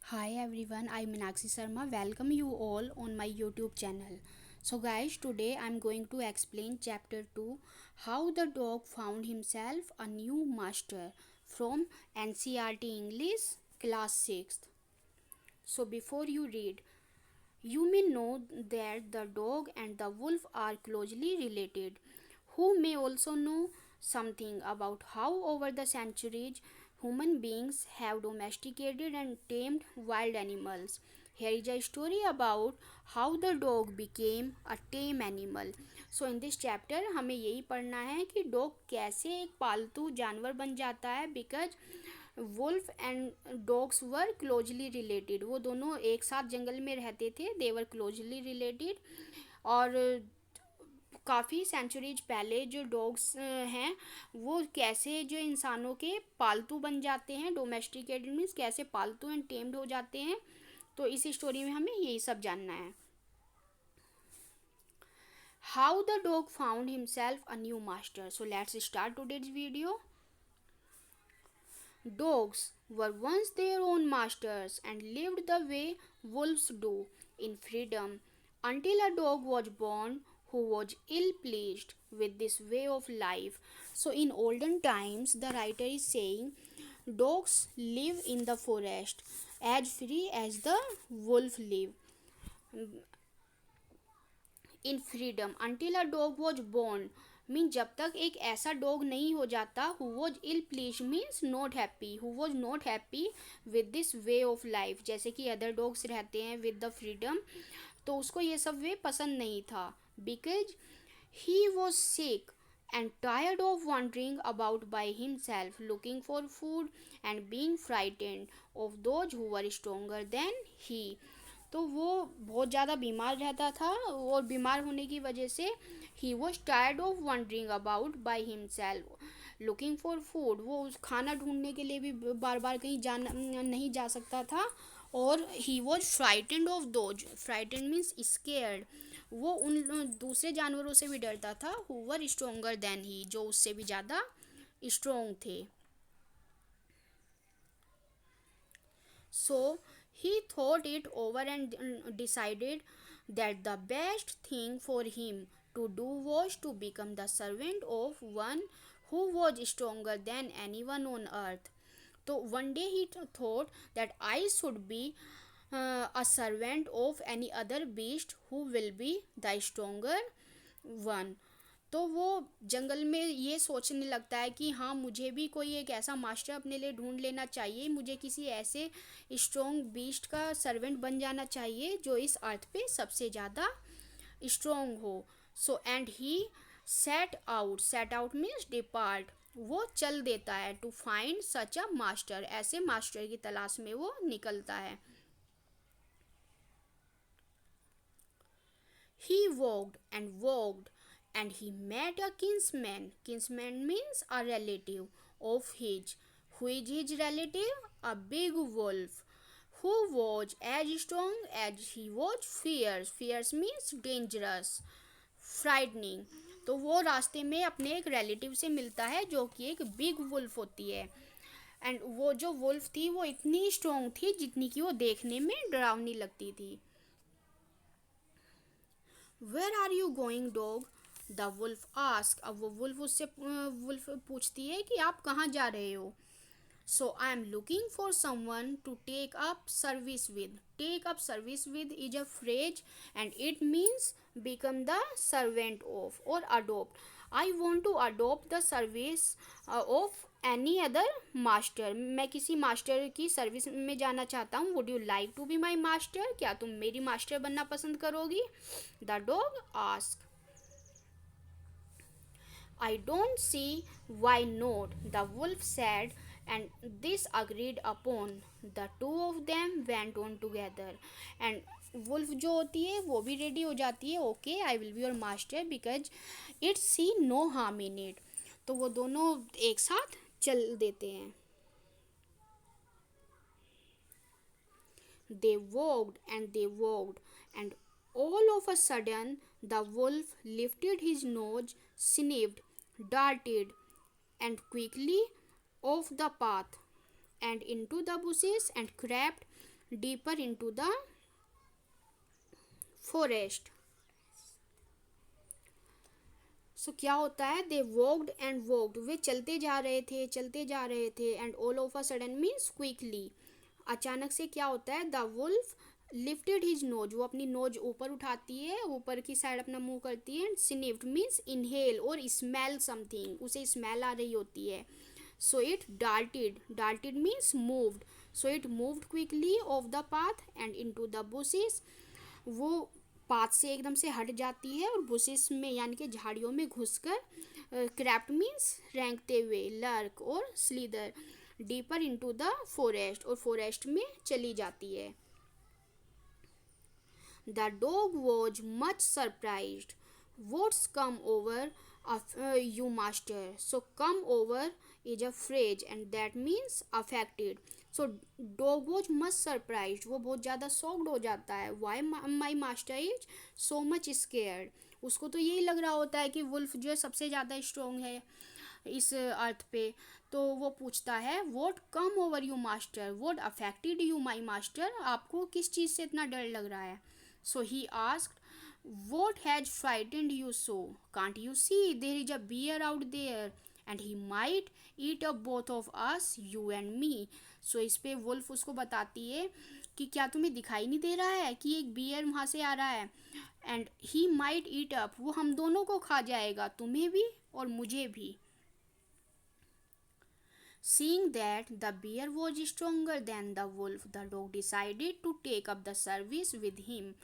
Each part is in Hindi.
Hi everyone, I'm Meenakshi Sharma. Welcome you all on my YouTube channel. So guys, today I'm going to explain chapter 2, how the dog found himself a new master, from NCERT English class 6th. So before you read, you may know that the dog and the wolf are closely related. Who may also know something about how, over the centuries, human beings have domesticated and tamed wild animals. Here is a story about how the dog became a tame animal. So in this chapter हमें यही पढ़ना है कि डॉग कैसे एक पालतू जानवर बन जाता है, because wolf and dogs were closely related. वो दोनों एक साथ जंगल में रहते थे, दे वर क्लोजली रिलेटेड। और काफ़ी सेंचुरीज पहले जो डॉग्स हैं वो कैसे जो इंसानों के पालतू बन जाते हैं, डोमेस्टिकेटेड मीन्स कैसे पालतू एंड टेम्ड हो जाते हैं। तो इस स्टोरी में हमें यही सब जानना है। How the dog found himself a new master. So let's start today's video. Dogs were once their own masters and lived the way wolves do, in freedom, until a dog was born who was ill pleased with this way of life. So, in olden times, the writer is saying dogs live in the forest as free as the wolf live in freedom until a dog was born mean जब तक एक ऐसा डॉग नहीं हो जाता who was ill pleased means not happy, who was not happy with this way of life. जैसे कि अदर डॉग्स रहते हैं विद द फ्रीडम, तो उसको ये सब वे पसंद नहीं था, because he was sick and tired of wandering about by himself looking for food and being frightened of those who were stronger than he। तो वो बहुत ज़्यादा बीमार रहता था और बीमार होने की वजह से he was tired of wondering about by himself looking for food. वो उस खाना ढूंढने के लिए भी बार बार कहीं जाना नहीं जा सकता था। और he was frightened of those, frightened means scared, वो उन दूसरे जानवरों से भी डरता था who were stronger than he, जो उससे भी ज़्यादा स्ट्रोंग थे। So he thought it over and decided that the best thing for him to do was to become the servant of one who was stronger than anyone on earth. So one day he thought that I should be a servant of any other beast who will be the stronger one। तो वो जंगल में ये सोचने लगता है कि हाँ, मुझे भी कोई एक ऐसा मास्टर अपने लिए ढूंढ लेना चाहिए, मुझे किसी ऐसे स्ट्रॉन्ग बीस्ट का सर्वेंट बन जाना चाहिए जो इस अर्थ पे सबसे ज़्यादा स्ट्रॉन्ग हो। So and he set out means depart, वो चल देता है, to find such a master, ऐसे मास्टर की तलाश में वो निकलता है। He walked and walked, and he met a kinsman. Kinsman means a relative of his. Who is his relative? A big wolf, who was as strong as he was fierce. Fierce means dangerous, frightening। तो वो रास्ते में अपने एक रिलेटिव से मिलता है जो कि एक बिग वुल्फ होती है। एंड वो जो वुल्फ थी वो इतनी स्ट्रॉन्ग थी जितनी कि वो देखने में डरावनी लगती थी। Where are you going dog, the wolf ask. अब वो वुल्फ उससे वुल्फ पूछती है कि आप कहाँ जा रहे हो। So I am looking for someone to take up service with. Take up service with is a phrase and it means become the servant of or adopt. I want to adopt the service of any other master. मैं किसी मास्टर की सर्विस में जाना चाहता हूँ। Would you like to be my master, क्या तुम मेरी मास्टर बनना पसंद करोगी। The dog ask. I don't see why not, the wolf said, and this agreed upon. The two of them went on together. And wolf जो होती है वो भी रेडी हो जाती है, okay I will be your master because it's see no harm in it. तो वो दोनों एक साथ चल देते हैं। They walked, and all of a sudden the wolf lifted his nose, sniffed, darted, and quickly off the path and into the bushes and crept deeper into the forest. सो क्या होता है, दे वॉक्ड एंड वॉक्ड, वे चलते जा रहे थे and all of a sudden means quickly, अचानक से क्या होता है, the wolf lifted his nose, वो अपनी नोज ऊपर उठाती है, ऊपर की साइड अपना मुंह करती है, and sniffed means inhale or smell something, उसे स्मेल आ रही होती है. So it darted means moved, so it moved quickly off the path and into the bushes, वो पाथ से एकदम से हट जाती है और बुशेस में यानी कि झाड़ियों में घुसकर क्रैप्ट मीन्स रेंगते हुए, लर्क और स्लीदर, डीपर इनटू द फॉरेस्ट, और फॉरेस्ट में चली जाती है. The dog was much surprised. What's come over you master? So come over is a phrase and that means affected. So dog was much surprised. वो बहुत ज़्यादा shocked हो जाता है. Why my master is so much scared? उसको तो यही लग रहा होता है कि वुल्फ जो है सबसे ज़्यादा स्ट्रॉन्ग है इस अर्थ पे. तो वो पूछता है what come over you master, what affected you my master, आपको किस चीज़ से इतना डर लग रहा है. So he asked what has frightened you so? Can't you see there is a bear out there and he might eat up both of us, you and me. So इस पे वुल्फ उसको बताती है कि क्या तुम्हें दिखाई नहीं दे रहा है कि एक बियर वहाँ से आ रहा है, and he might eat up, वो हम दोनों को खा जाएगा, तुम्हें भी और मुझे भी. Seeing that the bear was stronger than the wolf, the dog decided to take up the service with him.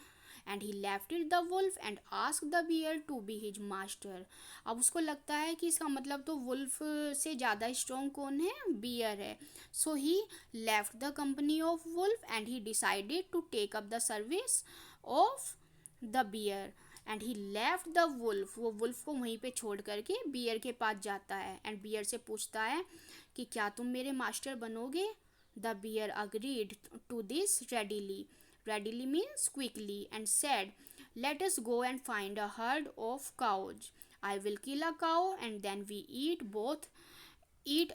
And he left it the wolf and asked the bear to be his master. अब उसको लगता है कि इसका मतलब तो वुल्फ से ज़्यादा स्ट्रॉन्ग कौन है, बियर है. So he left the company of wolf and he decided to take up the service of the bear. And he left the wolf, वो वुल्फ को वहीं पे छोड़ करके बियर के पास जाता है एंड बियर से पूछता है कि क्या तुम मेरे मास्टर बनोगे. The bear agreed to this readily means quickly, and said, let us go and find a herd of cows. I will kill a cow and then we eat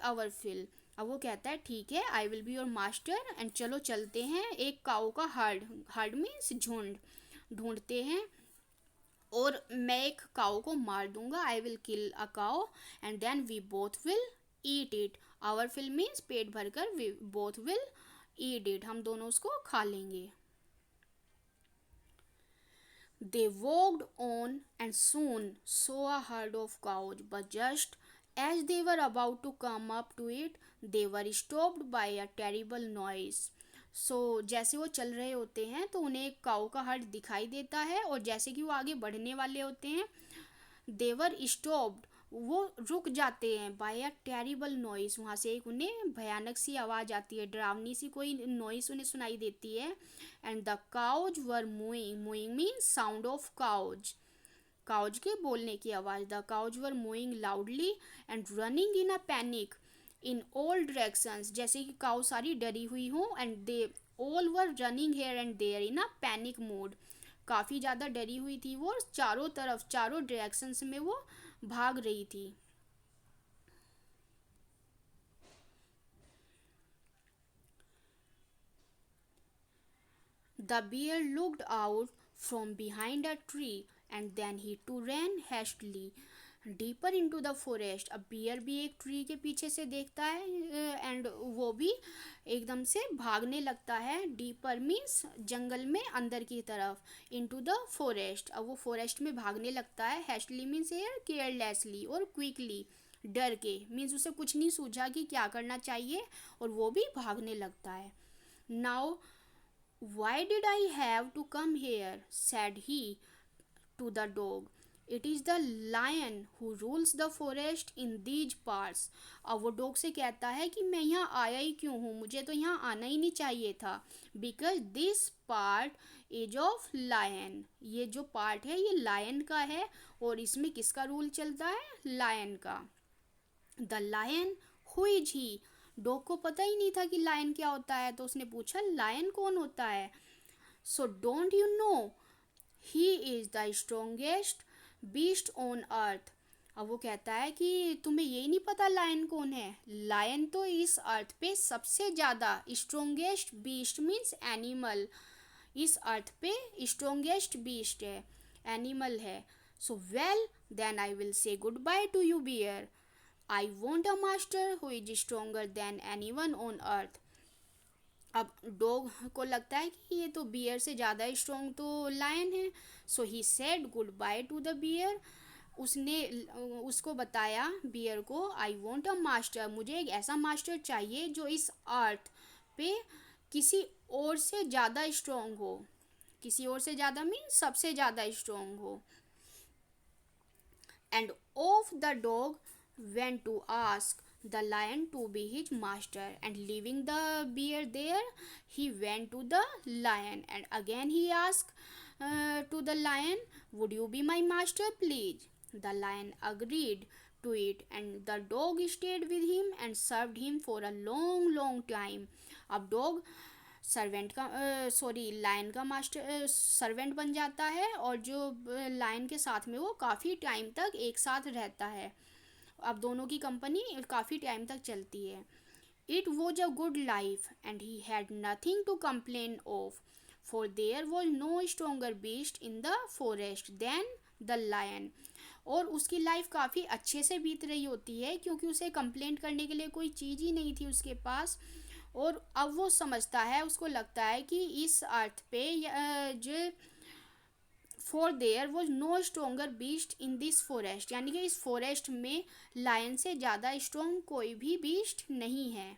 our fill. अब वो कहता है ठीक है, आई will be your master and चलो चलते हैं एक काऊ का हर्ड मीन्स झुंड ढूंढते हैं और मैं एक काऊ को मार दूंगा. I will kill a cow and then we both will eat it. Our fill means पेट भरकर, we both will eat it, हम दोनों उसको खा लेंगे. They walked on and soon saw a herd of cows, but just as they were about to come up to it, they were stopped by a terrible noise. So जैसे वो चल रहे होते हैं तो उन्हें एक काऊ का हर्ड दिखाई देता है और जैसे कि वो आगे बढ़ने वाले होते हैं, they were stopped, वो रुक जाते हैं, बाय अ टेरिबल नॉइस, वहाँ से एक उन्हें भयानक सी आवाज़ आती है, डरावनी सी कोई नॉइस उन्हें सुनाई देती है. And the cows were mooing means sound of cows के बोलने की आवाज़. The cows were mooing loudly and running in a panic in all directions, जैसे कि काउ सारी डरी हुई हों, and they all were running here and there in a panic mode, काफ़ी ज़्यादा डरी हुई थी वो, चारों तरफ चारों डायरेक्शंस में वो भाग रही थी. The bear looked out from behind a tree and then he too ran hastily deeper into the forest. अब बियर भी एक ट्री के पीछे से देखता है एंड वो भी एकदम से भागने लगता है. डीपर मीन्स जंगल में अंदर की तरफ, इनटू द फॉरेस्ट, अब वो फॉरेस्ट में भागने लगता है. हैस्टली मीन्स एयर केयरलेसली और क्विकली, डर के मीन्स उसे कुछ नहीं सूझा कि क्या करना चाहिए और वो भी भागने लगता है. Now why did I have to come here? Said he to the dog. It is the lion who rules the forest in these parts. अब वो डॉग से कहता है कि मैं यहाँ आया ही क्यों हूँ, मुझे तो यहाँ आना ही नहीं चाहिए था. Because this part is of lion. ये जो पार्ट है ये लायन का है और इसमें किसका रूल चलता है, लायन का. The lion who is he, dog को पता ही नहीं था कि लायन क्या होता है, तो उसने पूछा लायन कौन होता है. So don't you know he is the strongest beast on earth. अब वो कहता है कि तुम्हें यही नहीं पता लायन कौन है। लायन तो इस अर्थ पे सबसे ज़्यादा स्ट्रोंगेस्ट बीस्ट मीन्स एनिमल, इस अर्थ पे स्ट्रोंगेस्ट बीस्ट है, एनिमल है। So well then I will say goodbye to you bear. I want a master who is stronger than anyone on earth. अब डॉग को लगता है कि ये तो बियर से ज़्यादा स्ट्रोंग तो लायन है। So he said goodbye to the bear. उसने उसको बताया बियर को, आई वॉन्ट अ मास्टर, मुझे एक ऐसा मास्टर चाहिए जो इस अर्थ पे किसी और से ज़्यादा स्ट्रोंग हो। किसी और से ज़्यादा मीन सबसे ज़्यादा स्ट्रोंग हो। And off the dog went to ask the lion to be his master, and leaving the bear there, he went to the lion, and again he asked to the lion, would you be my master please? The lion agreed to it, and the dog stayed with him and served him for a long time. अब डॉग सर्वेंट का सॉरी लायन का मास्टर सर्वेंट बन जाता है, और जो लायन के साथ में वो काफ़ी टाइम तक एक साथ रहता है। अब दोनों की कंपनी काफ़ी टाइम तक चलती है। It was a good life and he had nothing to complain of, for there was no stronger beast in the forest than the lion. और उसकी लाइफ काफ़ी अच्छे से बीत रही होती है, क्योंकि उसे कंप्लेंट करने के लिए कोई चीज़ ही नहीं थी उसके पास। और अब वो समझता है, उसको लगता है कि इस अर्थ पे जो for there was no stronger beast in this forest, यानी कि इस फॉरेस्ट में लायन से ज़्यादा स्ट्रोंग कोई भी बीस्ट नहीं है।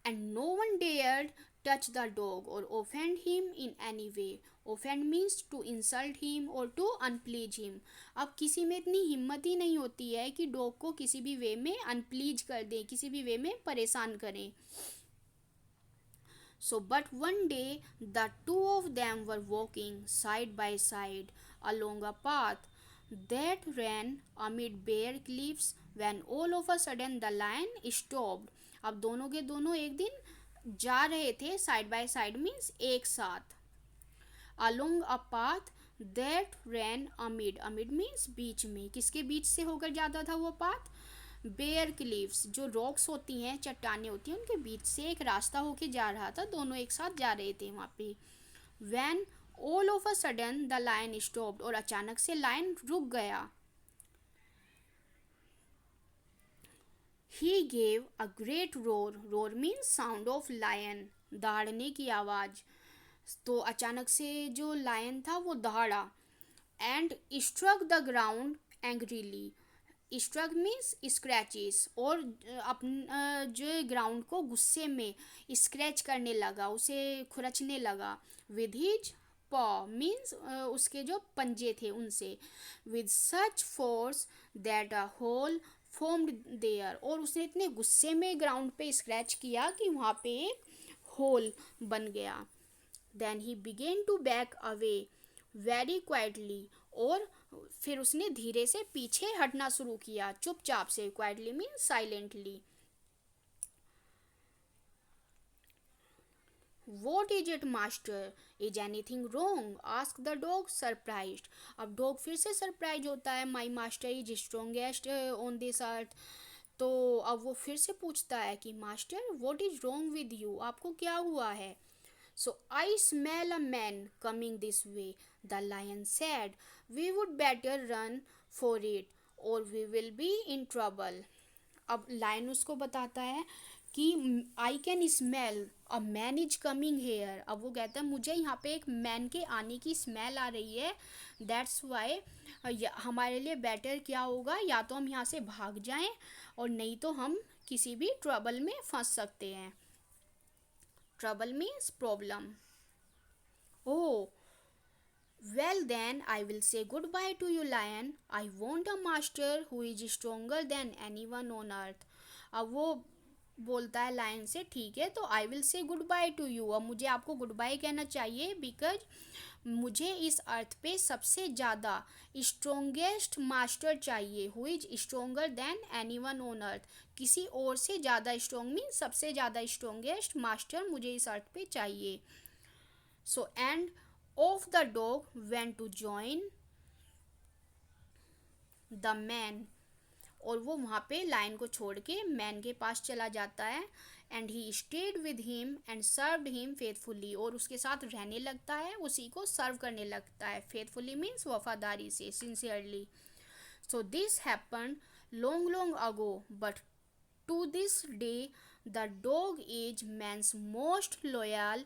And no one dared touch the dog or offend him in any way. Offend means to insult him or to unplease him. अब किसी में इतनी हिम्मत ही नहीं होती है कि डॉग को किसी भी वे में अनप्लीज कर दें, किसी भी वे में परेशान करें। So, but one day the two of them were walking side by side along a path that ran amid bare cliffs when all of a sudden the lion stopped. अब दोनों के दोनों एक दिन जा रहे थे साइड बाय साइड मीन्स एक साथ, along a path that ran amid means बीच में, किसके बीच से होकर जाता था वो पाथ? बेयर क्लिफ्स, जो रॉक्स होती हैं, चट्टानें होती हैं, उनके बीच से एक रास्ता होके जा रहा था, दोनों एक साथ जा रहे थे वहाँ पे। When all of a sudden the lion stopped, और अचानक से लायन रुक गया। He gave a great roar, roar means sound of lion, दहाड़ने की आवाज़। तो अचानक से जो लायन था वो दहाड़ा। And struck the ground angrily, struck means scratches, और जो ग्राउंड को गुस्से में स्क्रैच करने लगा, उसे खुरचने लगा। विद हिज पॉ मीन्स उसके जो पंजे थे उनसे। With such force that a hole formed there, और उसने इतने गुस्से में ग्राउंड पे स्क्रैच किया कि वहाँ पे एक होल बन गया। Then he began to back away very quietly, और फिर उसने धीरे से पीछे हटना शुरू किया, चुपचाप से। Quietly means silently. What is it master, is anything wrong, ask the dog surprised. अब डॉग फिर से सरप्राइज होता है, my master is strongest on this earth. तो अब वो फिर से पूछता है कि master what is wrong with you, आपको क्या हुआ है? So I smell a man coming this way, the lion said. We would better run for it or we will be in trouble. अब लायन उसको बताता है कि I can smell a man is coming here. अब वो कहता है मुझे यहाँ पे एक मैन के आने की स्मेल आ रही है, दैट्स वाई हमारे लिए बेटर क्या होगा, या तो हम यहाँ से भाग जाएं और नहीं तो हम किसी भी ट्रबल में फंस सकते हैं। Trouble means problem. Oh, well then I will say goodbye to you lion. I want a master who is stronger than anyone on earth. अब वो बोलता है लायन से, ठीक है तो आई will say goodbye to you, अब मुझे आपको गुड बाय कहना चाहिए, बिकॉज मुझे इस अर्थ पे सबसे ज़्यादा स्ट्रोंगेस्ट मास्टर चाहिए, who is stronger than anyone on अर्थ। किसी और से ज़्यादा स्ट्रोंग मीन सबसे ज़्यादा स्ट्रोंगेस्ट मास्टर मुझे इस अर्थ पे चाहिए। So and of the dog went to join the man. और वो वहाँ पे लायन को छोड़ के मैन के पास चला जाता है. And he stayed with him and served him faithfully. और उसके साथ रहने लगता है, उसी को सर्व करने लगता है. फेथफुली मीन्स वफादारी से, sincerely. So this happen long long ago, but to this day the dog is man's most loyal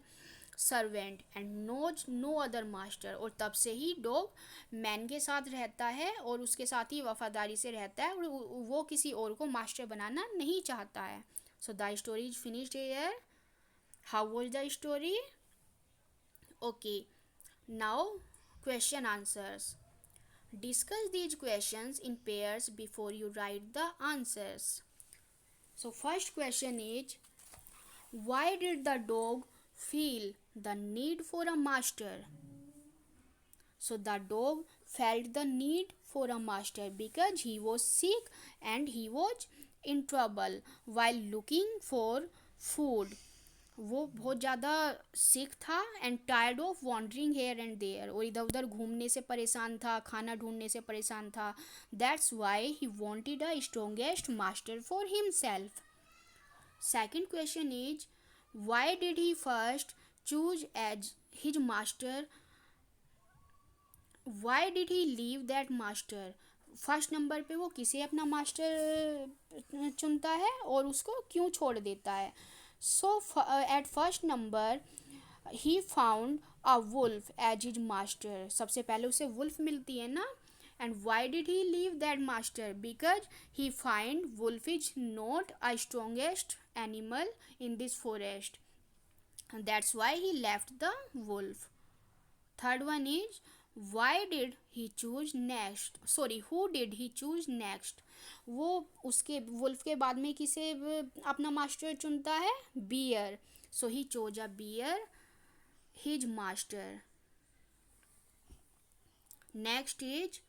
servant and knows no other master. और तब से ही डॉग मैन के साथ रहता है और उसके साथ ही वफादारी से रहता है, और वो किसी और को मास्टर बनाना नहीं चाहता है. So the story is finished here. How was the story? Okay, now question answers. Discuss these questions in pairs before you write the answers. So first question is, why did the dog feel the need for a master? So the dog felt the need for a master because he was sick and he was in trouble while looking for food. वो बहुत ज़्यादा सिक था and tired of wandering here and there. और इधर उधर घूमने से परेशान था, खाना ढूंढने से परेशान था. That's why he wanted a strongest master for himself. Second question is, why did he first choose as his master? Why did he leave that master? First number पे वो किसे अपना मास्टर चुनता है और उसको क्यों छोड़ देता है? So at first number he found a wolf as his master. सबसे पहले उसे wolf मिलती है ना. And why did he leave that master? Because he find wolf is not a strongest animal in this forest. And that's why he left the wolf. Third one is, why did he choose next? Sorry, who did he choose next? वो उसके वुल्फ के बाद में किसे अपना मास्टर चुनता है? Bear. So he chose a bear his master. Next is,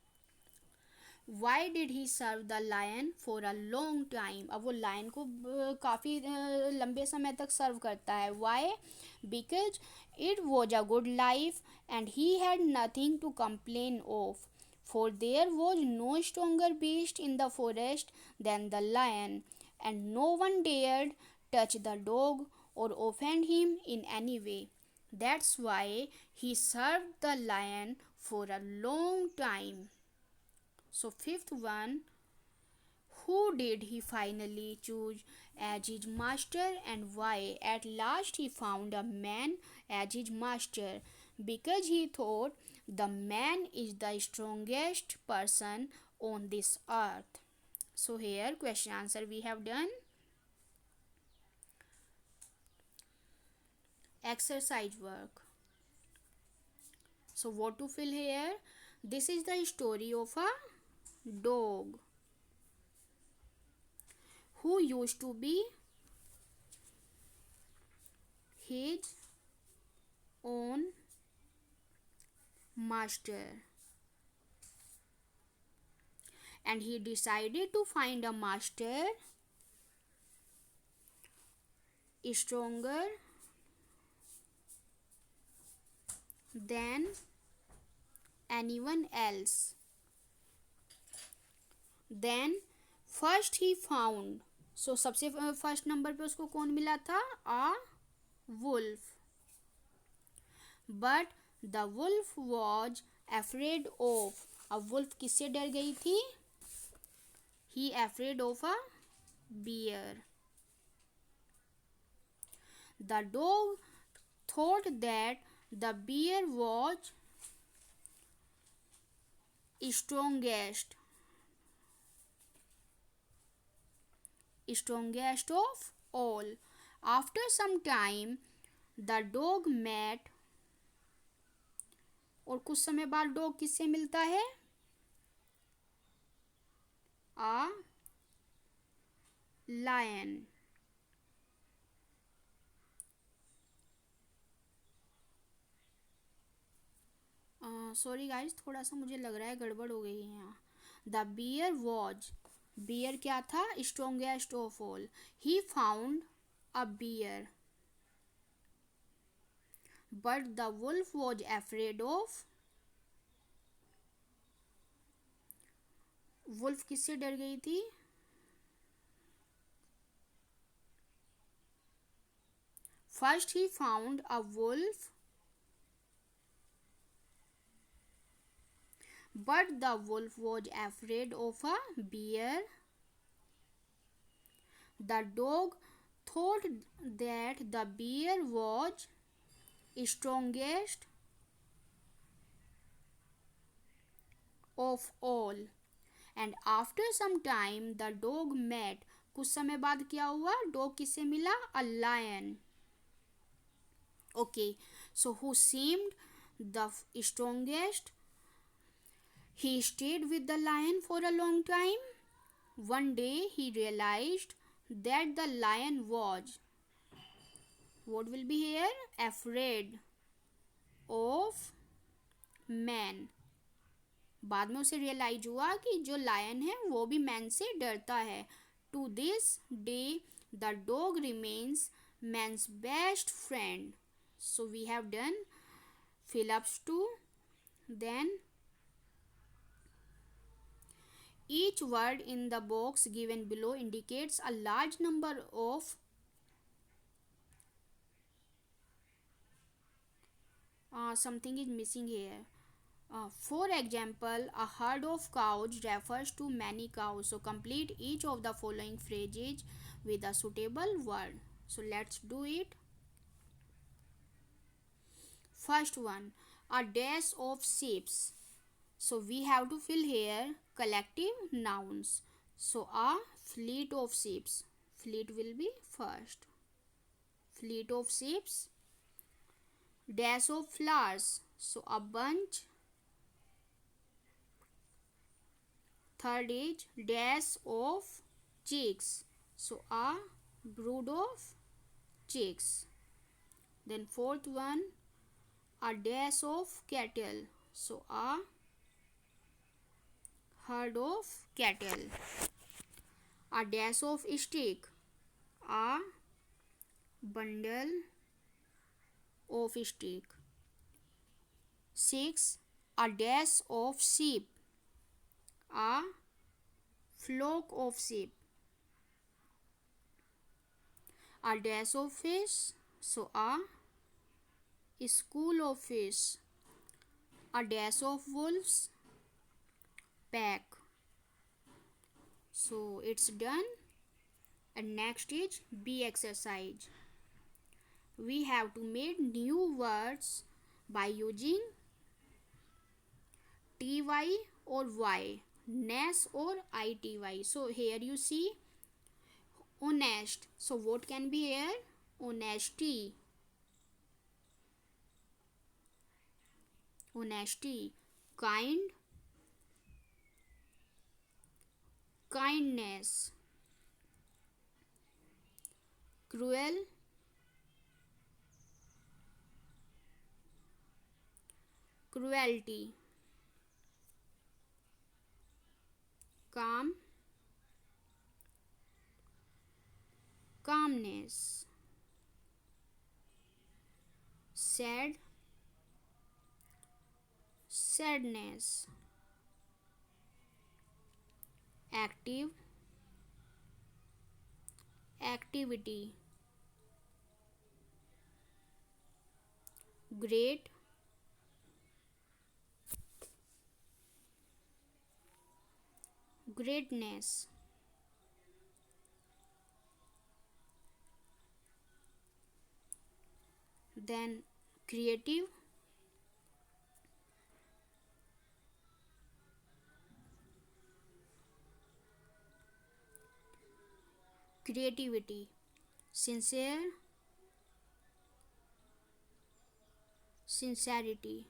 why did he serve the lion for a long time? अब वो लायन को काफ़ी लंबे समय तक सर्व करता है. Why? Because it was a good life and he had nothing to complain of. For there was no stronger beast in the forest than the lion, and no one dared touch the dog or offend him in any way. That's why he served the lion for a long time. So fifth one, who did he finally choose as his master and why? At last he found a man as his master because he thought the man is the strongest person on this earth. So here question answer we have done. Exercise work. So what to fill here? This is the story of a dog who used to be his own master, and he decided to find a master stronger than anyone else. Then first he found, so सबसे फर्स्ट नंबर पे उसको कौन मिला था? A wolf. But the wolf was afraid of. अब wolf किससे डर गई थी? He afraid of a bear. The dog thought that the bear was strongest of all. After some time the dog met, और कुछ समय बाद डॉग किससे मिलता है? A lion. सॉरी गाइस, थोड़ा सा मुझे लग रहा है गड़बड़ हो गई है यहाँ. द बियर वॉज, बियर क्या था? Strongest of all. He found a bear but the wolf was afraid of. Wolf किससे डर गई थी? First he found a wolf, but the wolf was afraid of a bear. The dog thought that the bear was strongest of all. And after some time the dog met. कुछ समय बाद क्या हुआ? डॉग किससे मिला? A lion. Okay, so who seemed the strongest? He stayed with the lion for a long time. One day he realized that the lion was, what will be here? Afraid of man. बाद में उसे रियलाइज हुआ कि जो लायन है वो भी मैन से डरता है. To this day the dog remains man's best friend. So we have done fill ups two. Then each word in the box given below indicates a large number of something is missing here. For example, a herd of cows refers to many cows. So complete each of the following phrases with a suitable word. So let's do it. First one, a dash of sheep. So we have to fill here collective nouns. So a fleet of sheep. Fleet will be first. Fleet of sheep. Dash of flowers. So a bunch. Third is dash of chicks. So a brood of chicks. Then fourth one, a dash of cattle. So a herd of cattle. A dash of stick. A bundle of stick. 6. A dash of sheep. A flock of sheep. A dash of fish. So a school of fish. A dash of wolves. Pack. So it's done. And next is B exercise. We have to make new words by using ty or y, ness or ity. So here you see honest. So what can be here? Honesty. Honesty. Kind. Kindness. Cruel. Cruelty. Calm. Calmness. Sad. Sadness. Active. Activity. Great. Greatness. Then creative. Creativity. Sincere. Sincerity.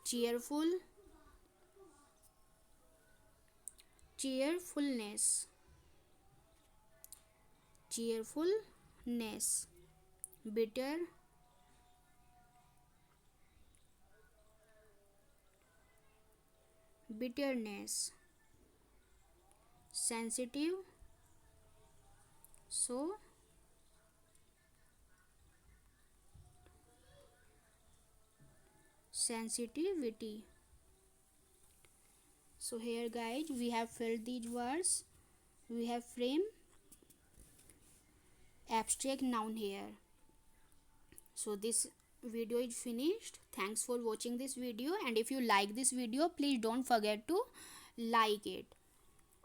Cheerful. Cheerfulness. Cheerfulness. Bitter. Bitterness. Sensitive. So sensitivity. So here guys we have filled these words. We have frame abstract noun here. So this video is finished. Thanks for watching this video, and if you like this video please don't forget to like it.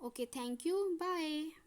Okay, thank you, bye.